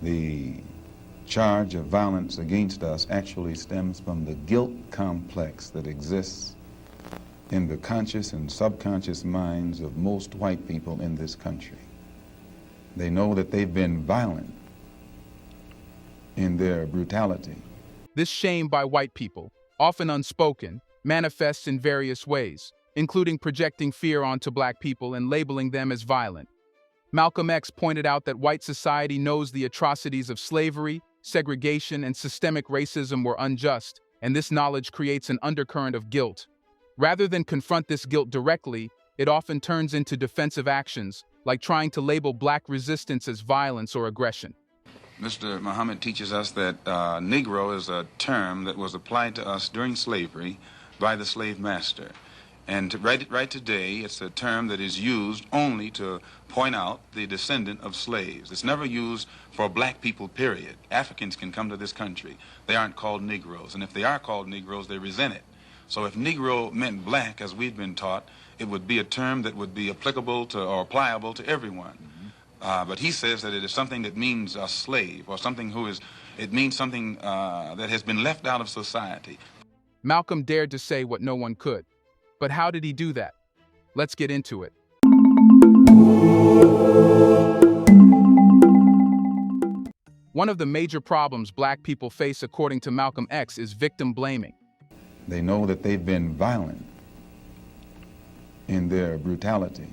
The charge of violence against us actually stems from the guilt complex that exists in the conscious and subconscious minds of most white people in this country. They know that they've been violent in their brutality. This shame by white people, often unspoken, manifests in various ways, including projecting fear onto black people and labeling them as violent. Malcolm X pointed out that white society knows the atrocities of slavery, segregation, and systemic racism were unjust, and this knowledge creates an undercurrent of guilt. Rather than confront this guilt directly, it often turns into defensive actions, like trying to label black resistance as violence or aggression. Mr. Muhammad teaches us that Negro is a term that was applied to us during slavery by the slave master. And right today, it's a term that is used only to point out the descendant of slaves. It's never used for black people, period. Africans can come to this country. They aren't called Negroes. And if they are called Negroes, they resent it. So if Negro meant black, as we've been taught, it would be a term that would be applicable to or pliable to everyone. But he says that it is something that means a slave or something it means something that has been left out of society. Malcolm dared to say what no one could. But how did he do that? Let's get into it. One of the major problems black people face, according to Malcolm X, is victim blaming. They know that they've been violent in their brutality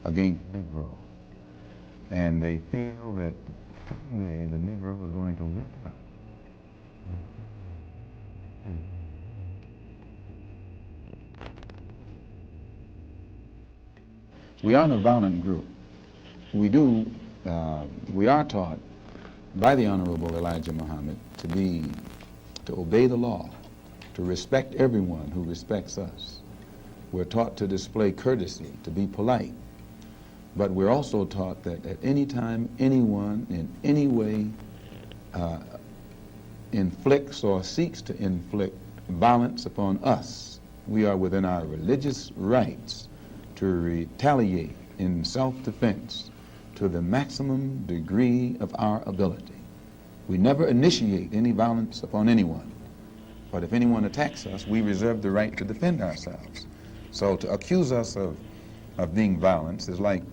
against Negro. And they feel that someday the Negro is going to live up. We aren't a violent group. We are taught by the Honorable Elijah Muhammad to obey the law, to respect everyone who respects us. We're taught to display courtesy, to be polite. But we're also taught that at any time, anyone in any way inflicts or seeks to inflict violence upon us, we are within our religious rights to retaliate in self-defense to the maximum degree of our ability. We never initiate any violence upon anyone, but if anyone attacks us, we reserve the right to defend ourselves. So to accuse us of being violent is like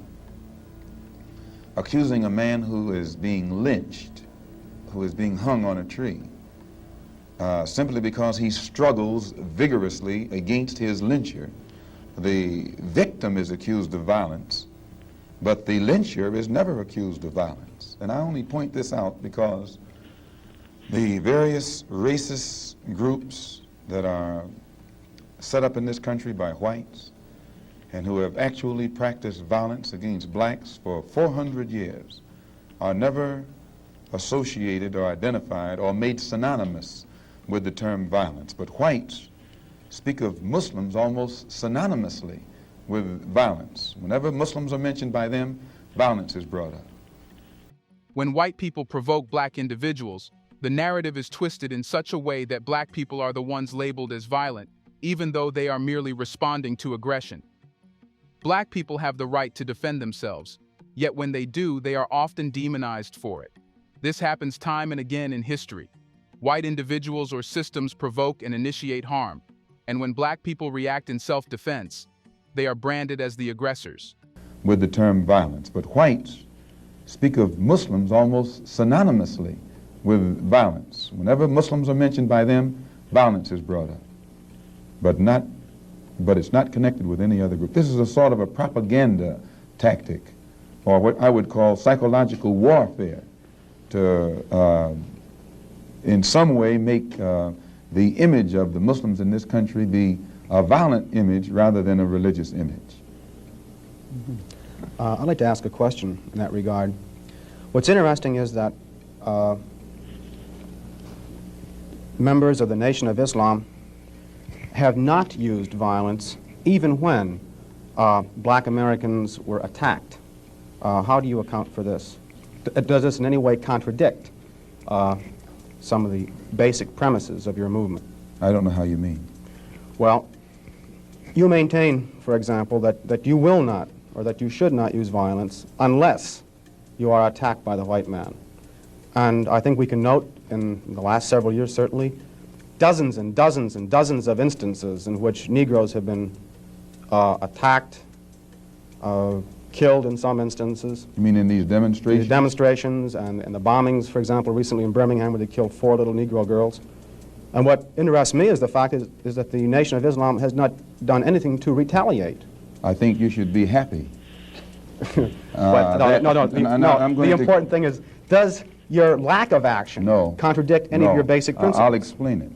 accusing a man who is being lynched, who is being hung on a tree, simply because he struggles vigorously against his lyncher. The victim is accused of violence, but the lyncher is never accused of violence. And I only point this out because the various racist groups that are set up in this country by whites and who have actually practiced violence against blacks for 400 years are never associated or identified or made synonymous with the term violence. But whites speak of Muslims almost synonymously with violence. Whenever Muslims are mentioned by them, violence is brought up. When white people provoke black individuals, the narrative is twisted in such a way that black people are the ones labeled as violent, even though they are merely responding to aggression. Black people have the right to defend themselves, yet when they do, they are often demonized for it. This happens time and again in history. White individuals or systems provoke and initiate harm, and when black people react in self-defense, they are branded as the aggressors. With the term violence, but whites speak of Muslims almost synonymously with violence. Whenever Muslims are mentioned by them, violence is brought up, but it's not connected with any other group. This is a sort of a propaganda tactic, or what I would call psychological warfare, to in some way make the image of the Muslims in this country be a violent image rather than a religious image. I'd like to ask a question in that regard. What's interesting is that members of the Nation of Islam have not used violence even when black Americans were attacked. How do you account for this? Does this in any way contradict some of the basic premises of your movement? I don't know how you mean. Well, you maintain, for example, that you will not, or that you should not use violence unless you are attacked by the white man. And I think we can note in the last several years, certainly, dozens and dozens and dozens of instances in which Negroes have been attacked, killed in some instances. You mean in these demonstrations? These demonstrations and the bombings, for example, recently in Birmingham, where they killed 4 little Negro girls. And what interests me is the fact is that the Nation of Islam has not done anything to retaliate. I think you should be happy. But the important thing is, does your lack of action contradict any of your basic principles? I'll explain it.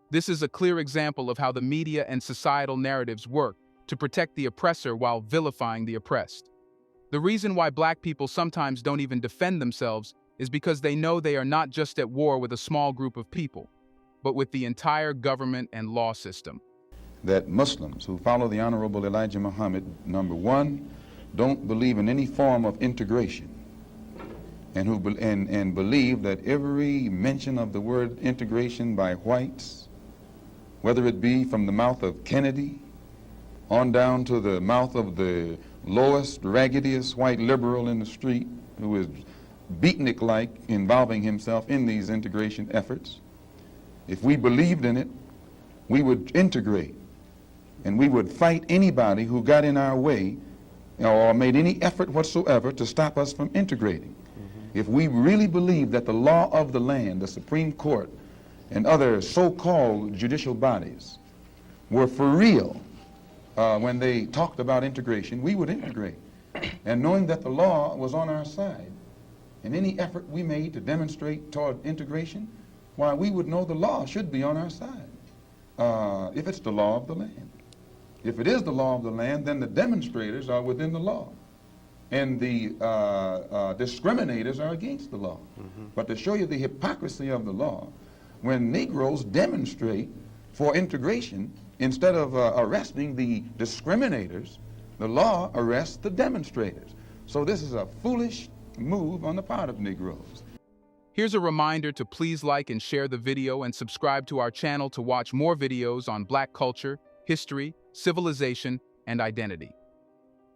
This is a clear example of how the media and societal narratives work to protect the oppressor while vilifying the oppressed. The reason why black people sometimes don't even defend themselves is because they know they are not just at war with a small group of people, but with the entire government and law system. That Muslims who follow the Honorable Elijah Muhammad, number one, don't believe in any form of integration, and believe that every mention of the word integration by whites, whether it be from the mouth of Kennedy on down to the mouth of the lowest, raggediest white liberal in the street who is beatnik-like involving himself in these integration efforts, if we believed in it, we would integrate, and we would fight anybody who got in our way or made any effort whatsoever to stop us from integrating. If we really believed that the law of the land, the Supreme Court, and other so-called judicial bodies were for real when they talked about integration, we would integrate. And knowing that the law was on our side, and any effort we made to demonstrate toward integration, why, we would know the law should be on our side, if it's the law of the land. If it is the law of the land, then the demonstrators are within the law, and the discriminators are against the law. But to show you the hypocrisy of the law, when Negroes demonstrate for integration, instead of arresting the discriminators, the law arrests the demonstrators. So this is a foolish move on the part of Negroes. Here's a reminder to please like and share the video and subscribe to our channel to watch more videos on black culture, history, civilization, and identity.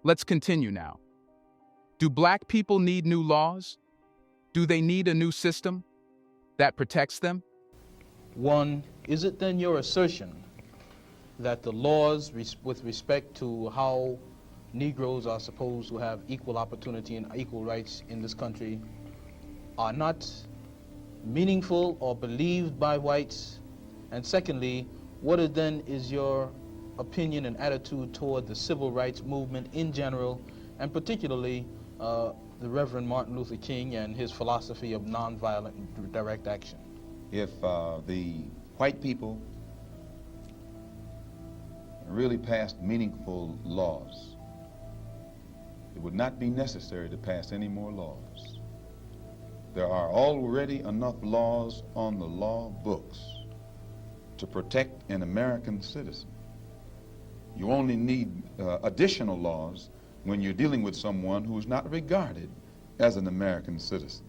Let's continue now. Do black people need new laws? Do they need a new system that protects them? One, is it then your assertion that the laws with respect to how Negroes are supposed to have equal opportunity and equal rights in this country are not meaningful or believed by whites? And secondly, what is your opinion and attitude toward the civil rights movement in general, and particularly the Reverend Martin Luther King and his philosophy of nonviolent direct action? If the white people really passed meaningful laws, it would not be necessary to pass any more laws. There are already enough laws on the law books to protect an American citizen. You only need additional laws when you're dealing with someone who is not regarded as an American citizen.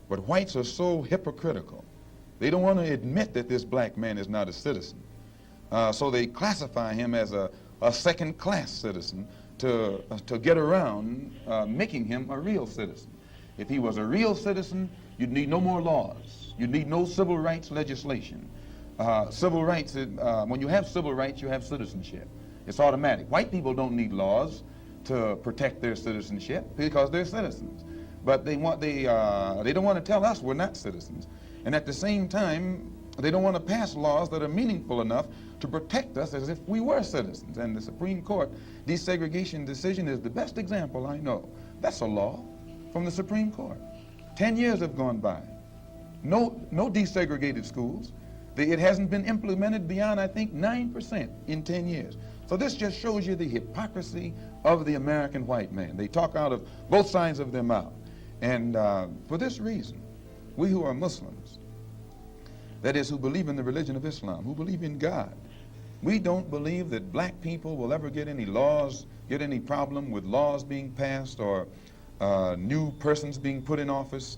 But whites are so hypocritical. They don't want to admit that this black man is not a citizen. So they classify him as a second-class citizen to get around making him a real citizen. If he was a real citizen, you'd need no more laws. You'd need no civil rights legislation. Civil rights, when you have civil rights, you have citizenship. It's automatic. White people don't need laws to protect their citizenship because they're citizens. But they don't want to tell us we're not citizens. And at the same time, they don't want to pass laws that are meaningful enough to protect us as if we were citizens. And the Supreme Court desegregation decision is the best example I know. That's a law from the Supreme Court. 10 years have gone by. No desegregated schools. It hasn't been implemented beyond, I think, 9% in 10 years. So this just shows you the hypocrisy of the American white man. They talk out of both sides of their mouth. And for this reason, we who are Muslims, that is, who believe in the religion of Islam, who believe in God, we don't believe that black people will ever get any problem with laws being passed or new persons being put in office,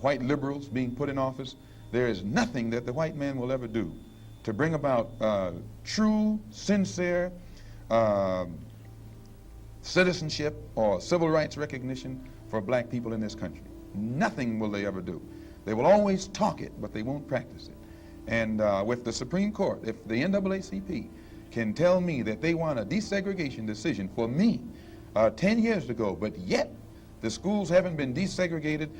white liberals being put in office. There is nothing that the white man will ever do to bring about true, sincere citizenship or civil rights recognition for black people in this country. Nothing will they ever do. They will always talk it, but they won't practice it. And with the Supreme Court, if the NAACP can tell me that they want a desegregation decision for me 10 years ago, but yet the schools haven't been desegregated,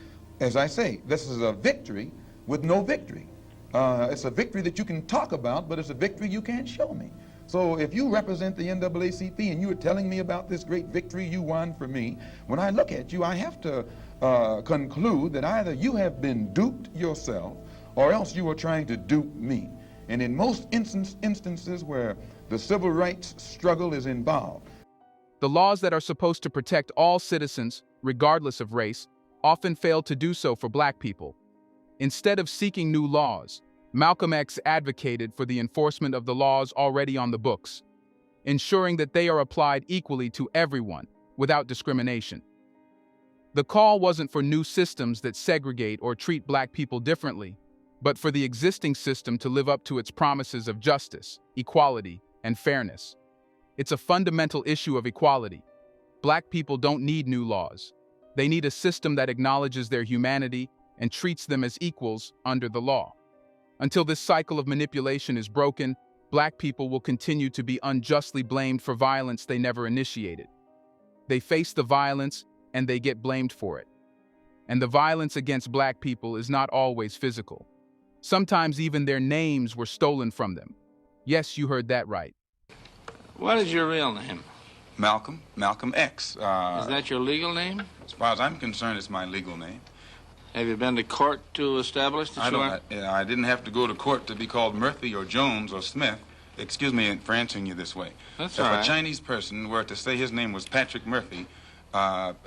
as I say, this is a victory with no victory. It's a victory that you can talk about, but it's a victory you can't show me. So if you represent the NAACP and you are telling me about this great victory you won for me, when I look at you, I have to conclude that either you have been duped yourself or else you are trying to dupe me. And in most instances where the civil rights struggle is involved, The laws that are supposed to protect all citizens, regardless of race, often fail to do so for black people. Instead of seeking new laws, Malcolm X advocated for the enforcement of the laws already on the books, ensuring that they are applied equally to everyone, without discrimination. The call wasn't for new systems that segregate or treat black people differently, but for the existing system to live up to its promises of justice, equality, and fairness. It's a fundamental issue of equality. Black people don't need new laws. They need a system that acknowledges their humanity and treats them as equals under the law. Until this cycle of manipulation is broken, black people will continue to be unjustly blamed for violence they never initiated. They face the violence and they get blamed for it. And the violence against black people is not always physical. Sometimes even their names were stolen from them. Yes, you heard that right. What is your real name? Malcolm X. Is that your legal name? As far as I'm concerned, it's my legal name. Have you been to court to establish that you are? I didn't have to go to court to be called Murphy or Jones or Smith. Excuse me for answering you this way. That's if all right. a Chinese person were to say his name was Patrick Murphy,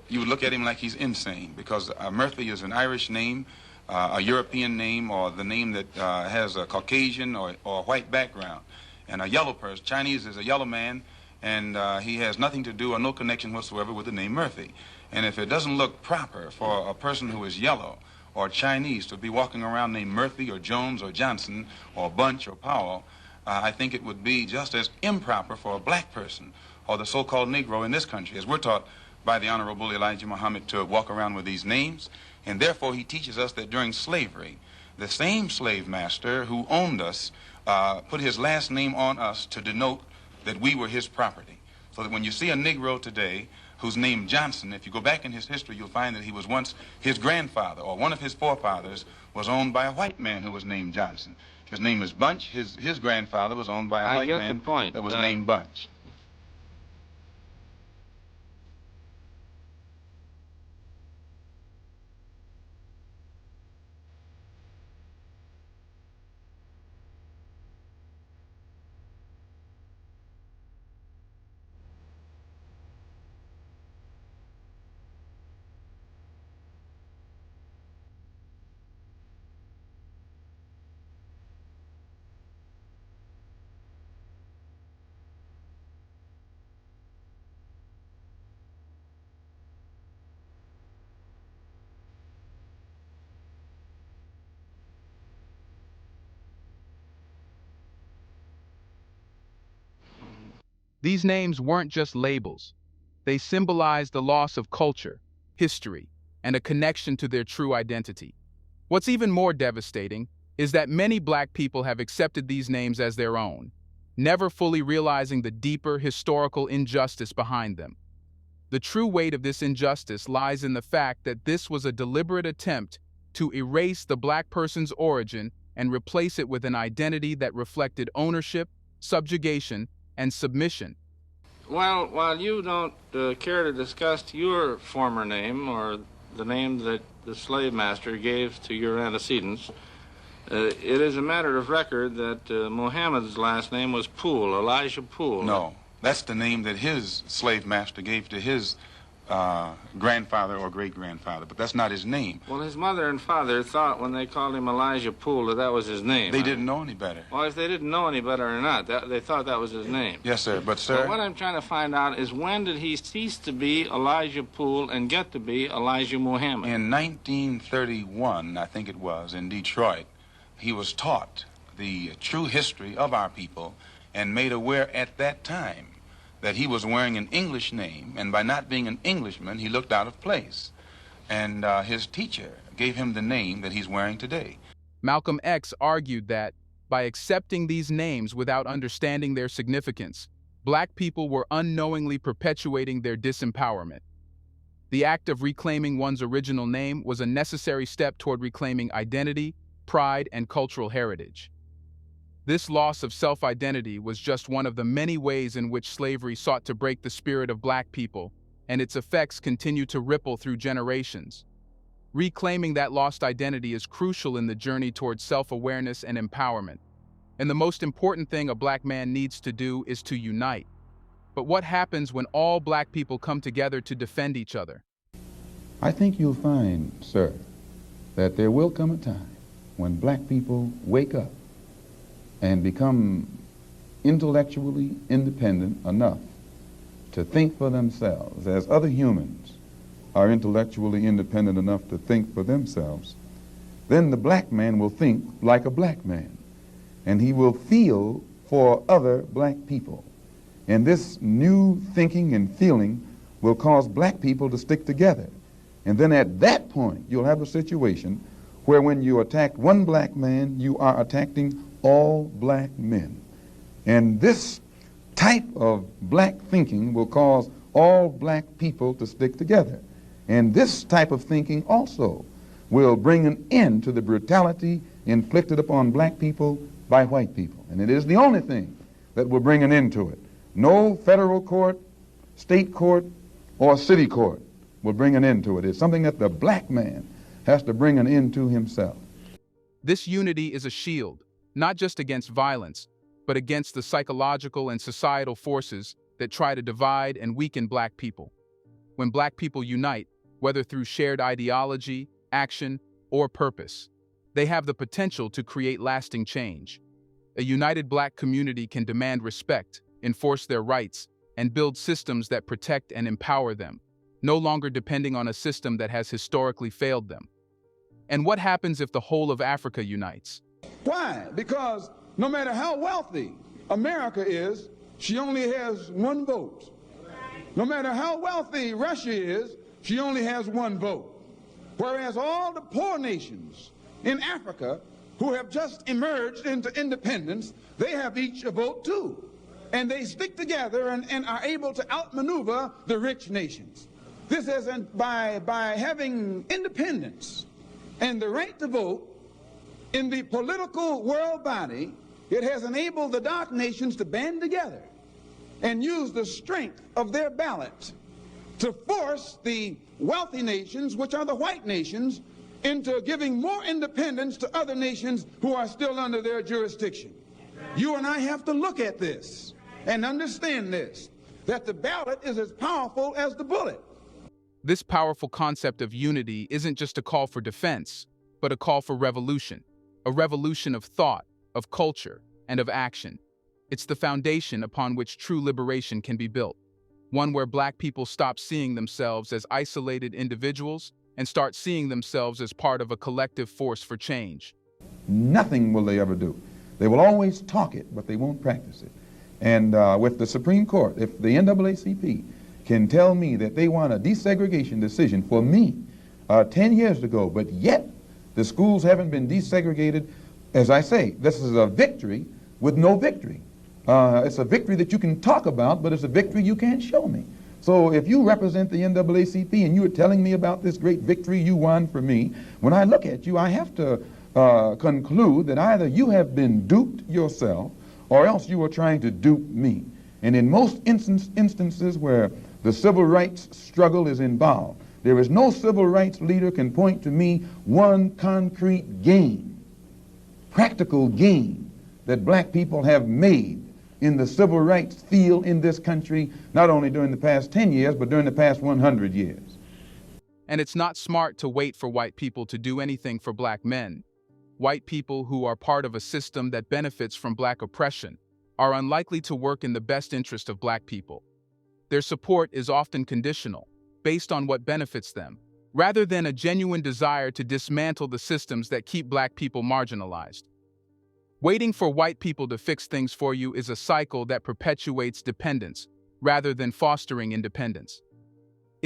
you would look at him like he's insane, because Murphy is an Irish name, a European name, or the name that has a Caucasian or white background. And a yellow person, Chinese is a yellow man, and he has nothing to do or no connection whatsoever with the name Murphy. And if it doesn't look proper for a person who is yellow or Chinese to be walking around named Murphy or Jones or Johnson or Bunch or Powell, I think it would be just as improper for a black person or the so-called Negro in this country, as we're taught by the Honorable Elijah Muhammad to walk around with these names. And therefore he teaches us that during slavery, the same slave master who owned us put his last name on us to denote that we were his property. So that when you see a Negro today who's named Johnson, if you go back in his history, you'll find that he was once his grandfather, or one of his forefathers was owned by a white man who was named Johnson. His name is Bunch. His grandfather was owned by a white man that was named Bunch. These names weren't just labels. They symbolized the loss of culture, history, and a connection to their true identity. What's even more devastating is that many black people have accepted these names as their own, never fully realizing the deeper historical injustice behind them. The true weight of this injustice lies in the fact that this was a deliberate attempt to erase the black person's origin and replace it with an identity that reflected ownership, subjugation, and submission. Well, while you don't care to discuss your former name or the name that the slave master gave to your antecedents, it is a matter of record that Muhammad's last name was Poole, Elijah Poole. No, that's the name that his slave master gave to his grandfather or great-grandfather, but that's not his name. Well, his mother and father thought when they called him Elijah Poole that was his name. They didn't know any better. Well, if they didn't know any better or not, they thought that was his name. Yes, sir, but sir... But what I'm trying to find out is, when did he cease to be Elijah Poole and get to be Elijah Muhammad? In 1931, I think it was, in Detroit, he was taught the true history of our people and made aware at that time that he was wearing an English name, and by not being an Englishman, he looked out of place. And his teacher gave him the name that he's wearing today. Malcolm X argued that, by accepting these names without understanding their significance, black people were unknowingly perpetuating their disempowerment. The act of reclaiming one's original name was a necessary step toward reclaiming identity, pride, and cultural heritage. This loss of self-identity was just one of the many ways in which slavery sought to break the spirit of black people, and its effects continue to ripple through generations. Reclaiming that lost identity is crucial in the journey towards self-awareness and empowerment. And the most important thing a black man needs to do is to unite. But what happens when all black people come together to defend each other? I think you'll find, sir, that there will come a time when black people wake up and become intellectually independent enough to think for themselves, as other humans are intellectually independent enough to think for themselves. Then the black man will think like a black man, and he will feel for other black people. And this new thinking and feeling will cause black people to stick together. And then at that point, you'll have a situation where when you attack one black man, you are attacking all black men. And this type of black thinking will cause all black people to stick together. And this type of thinking also will bring an end to the brutality inflicted upon black people by white people. And it is the only thing that will bring an end to it. No federal court, state court, or city court will bring an end to it. It's something that the black man has to bring an end to himself. This unity is a shield, not just against violence, but against the psychological and societal forces that try to divide and weaken black people. When black people unite, whether through shared ideology, action, or purpose, they have the potential to create lasting change. A united black community can demand respect, enforce their rights, and build systems that protect and empower them, no longer depending on a system that has historically failed them. And what happens if the whole of Africa unites? Why? Because no matter how wealthy America is, she only has one vote. No matter how wealthy Russia is, she only has one vote. Whereas all the poor nations in Africa who have just emerged into independence, they have each a vote too. And they stick together and are able to outmaneuver the rich nations. This is by having independence and the right to vote in the political world body, it has enabled the dark nations to band together and use the strength of their ballot to force the wealthy nations, which are the white nations, into giving more independence to other nations who are still under their jurisdiction. You and I have to look at this and understand this, that the ballot is as powerful as the bullet. This powerful concept of unity isn't just a call for defense, but a call for revolution. A revolution of thought, of culture, and of action. It's the foundation upon which true liberation can be built. One where black people stop seeing themselves as isolated individuals and start seeing themselves as part of a collective force for change. Nothing will they ever do. They will always talk it, but they won't practice it. And with the Supreme Court, if the NAACP can tell me that they want a desegregation decision for me 10 years ago, but yet the schools haven't been desegregated, as I say, this is a victory with no victory. It's a victory that you can talk about, but it's a victory you can't show me. So if you represent the NAACP and you are telling me about this great victory you won for me, when I look at you, I have to conclude that either you have been duped yourself or else you are trying to dupe me. And in most instances where the civil rights struggle is involved, there is no civil rights leader can point to me one concrete gain, practical gain that black people have made in the civil rights field in this country, not only during the past 10 years, but during the past 100 years. And it's not smart to wait for white people to do anything for black men. White people who are part of a system that benefits from black oppression are unlikely to work in the best interest of black people. Their support is often conditional, based on what benefits them, rather than a genuine desire to dismantle the systems that keep black people marginalized. Waiting for white people to fix things for you is a cycle that perpetuates dependence, rather than fostering independence.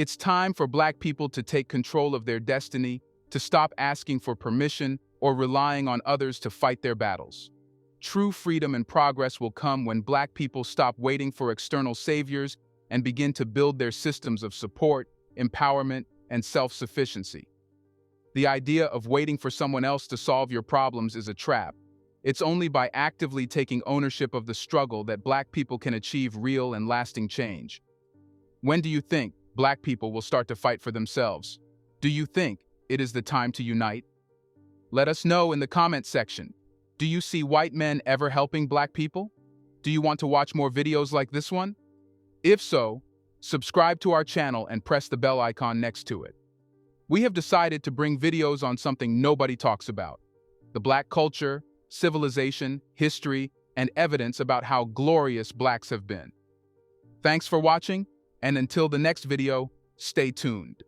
It's time for black people to take control of their destiny, to stop asking for permission or relying on others to fight their battles. True freedom and progress will come when black people stop waiting for external saviors and begin to build their systems of support, empowerment, and self-sufficiency. The idea of waiting for someone else to solve your problems is a trap. It's only by actively taking ownership of the struggle that black people can achieve real and lasting change. When do you think black people will start to fight for themselves? Do you think it is the time to unite? Let us know in the comment section. Do you see white men ever helping black people? Do you want to watch more videos like this one? If so, subscribe to our channel and press the bell icon next to it. We have decided to bring videos on something nobody talks about: the black culture, civilization, history, and evidence about how glorious blacks have been. Thanks for watching, and until the next video, stay tuned.